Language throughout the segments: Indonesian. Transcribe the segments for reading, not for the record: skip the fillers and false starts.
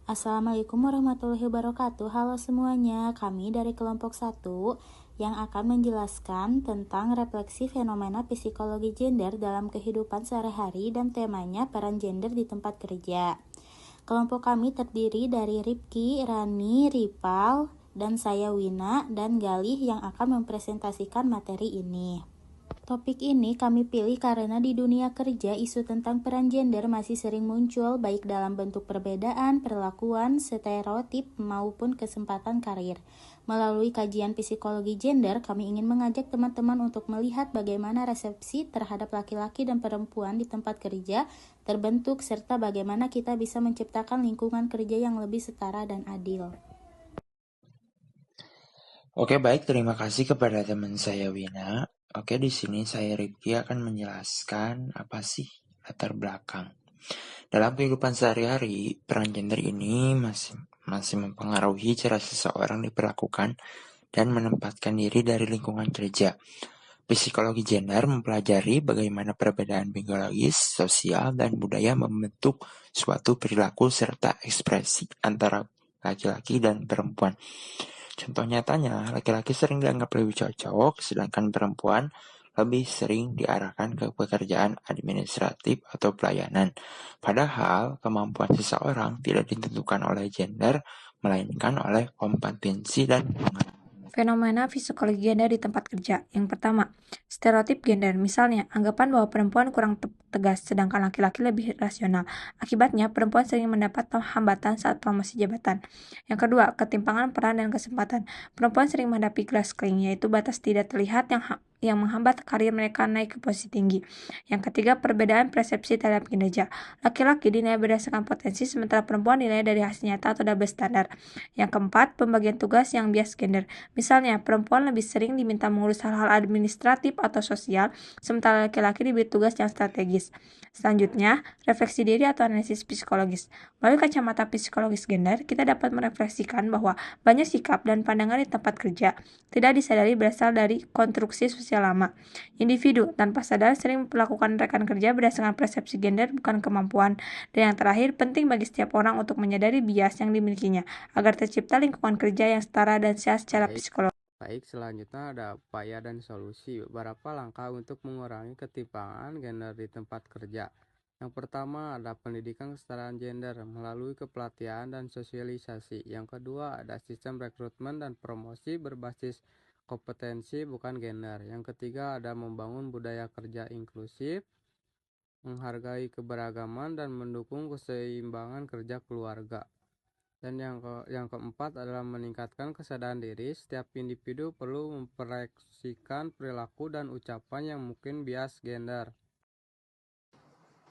Assalamualaikum warahmatullahi wabarakatuh. Halo semuanya, kami dari kelompok 1 yang akan menjelaskan tentang refleksi fenomena psikologi gender dalam kehidupan sehari-hari dan temanya peran gender di tempat kerja. Kelompok kami terdiri dari Ripki, Rani, Ripal, dan saya Wina dan Galih yang akan mempresentasikan materi ini. Topik ini kami pilih karena di dunia kerja isu tentang peran gender masih sering muncul baik dalam bentuk perbedaan, perlakuan, stereotip maupun kesempatan karir. Melalui kajian psikologi gender, kami ingin mengajak teman-teman untuk melihat bagaimana resepsi terhadap laki-laki dan perempuan di tempat kerja terbentuk serta bagaimana kita bisa menciptakan lingkungan kerja yang lebih setara dan adil. Oke, baik. Terima kasih kepada teman saya Wina. Oke, di sini saya Rifki akan menjelaskan apa sih latar belakang. Dalam kehidupan sehari-hari, peran gender ini masih mempengaruhi cara seseorang diperlakukan dan menempatkan diri dari lingkungan kerja. Psikologi gender mempelajari bagaimana perbedaan biologis, sosial, dan budaya membentuk suatu perilaku serta ekspresi antara laki-laki dan perempuan. Contoh nyatanya, laki-laki sering dianggap lebih cocok, sedangkan perempuan lebih sering diarahkan ke pekerjaan administratif atau pelayanan. Padahal, kemampuan seseorang tidak ditentukan oleh gender, melainkan oleh kompetensi dan pengalaman. Fenomena psikologi gender di tempat kerja. Yang pertama, stereotip gender. Misalnya, anggapan bahwa perempuan kurang tegas, sedangkan laki-laki lebih rasional. Akibatnya, perempuan sering mendapat hambatan saat promosi jabatan. Yang kedua, ketimpangan peran dan kesempatan. Perempuan sering menghadapi glass ceiling, yaitu batas tidak terlihat yang menghambat karir mereka naik ke posisi tinggi. Yang ketiga, perbedaan persepsi terhadap kinerja. Laki-laki dinilai berdasarkan potensi, sementara perempuan dinilai dari hasil nyata atau double standar. Yang keempat, pembagian tugas yang bias gender. Misalnya, perempuan lebih sering diminta mengurus hal-hal administratif atau sosial, sementara laki-laki diberi tugas yang strategis. Selanjutnya, refleksi diri atau analisis psikologis. Melalui kacamata psikologis gender, kita dapat merefleksikan bahwa banyak sikap dan pandangan di tempat kerja tidak disadari berasal dari konstruksi sosial lama. Individu tanpa sadar sering melakukan rekan kerja berdasarkan persepsi gender bukan kemampuan. Dan yang terakhir, penting bagi setiap orang untuk menyadari bias yang dimilikinya agar tercipta lingkungan kerja yang setara dan sehat secara psikologis. Baik, selanjutnya ada upaya dan solusi. Beberapa langkah untuk mengurangi ketimpangan gender di tempat kerja. Yang pertama ada pendidikan kesetaraan gender melalui kepelatihan dan sosialisasi. Yang kedua ada sistem rekrutmen dan promosi berbasis kompetensi bukan gender. Yang ketiga ada membangun budaya kerja inklusif, menghargai keberagaman dan mendukung keseimbangan kerja keluarga. Dan yang keempat adalah meningkatkan kesadaran diri. Setiap individu perlu memperhatikan perilaku dan ucapan yang mungkin bias gender.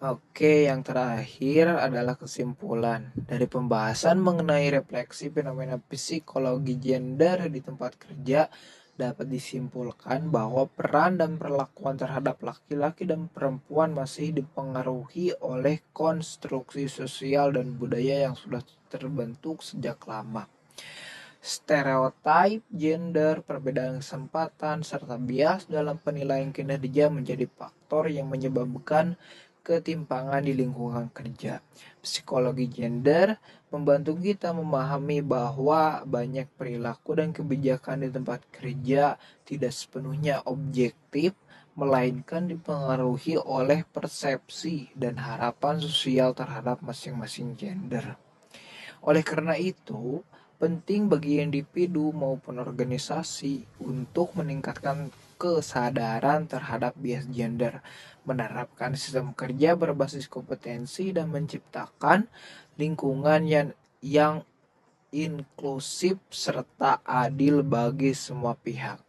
Oke, yang terakhir adalah kesimpulan. Dari pembahasan mengenai refleksi fenomena psikologi gender di tempat kerja, dapat disimpulkan bahwa peran dan perlakuan terhadap laki-laki dan perempuan masih dipengaruhi oleh konstruksi sosial dan budaya yang sudah terbentuk sejak lama. Stereotip gender, perbedaan kesempatan, serta bias dalam penilaian kinerja menjadi faktor yang menyebabkan ketimpangan di lingkungan kerja. Psikologi gender membantu kita memahami bahwa banyak perilaku dan kebijakan di tempat kerja tidak sepenuhnya objektif, melainkan dipengaruhi oleh persepsi dan harapan sosial terhadap masing-masing gender. Oleh karena itu, penting bagi individu maupun organisasi untuk meningkatkan kesadaran terhadap bias gender, menerapkan sistem kerja berbasis kompetensi dan menciptakan lingkungan yang inklusif serta adil bagi semua pihak.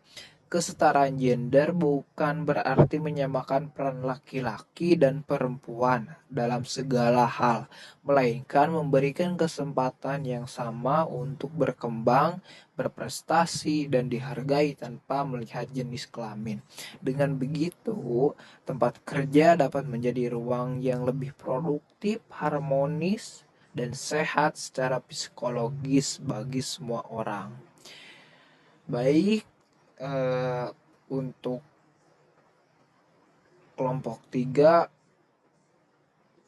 Kesetaraan gender bukan berarti menyamakan peran laki-laki dan perempuan dalam segala hal, melainkan memberikan kesempatan yang sama untuk berkembang, berprestasi, dan dihargai tanpa melihat jenis kelamin. Dengan begitu, tempat kerja dapat menjadi ruang yang lebih produktif, harmonis, dan sehat secara psikologis bagi semua orang. Baik, untuk kelompok 3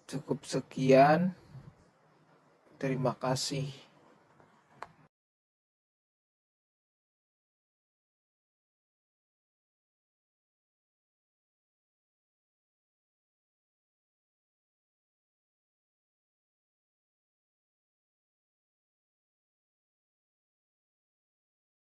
cukup sekian. Terima kasih.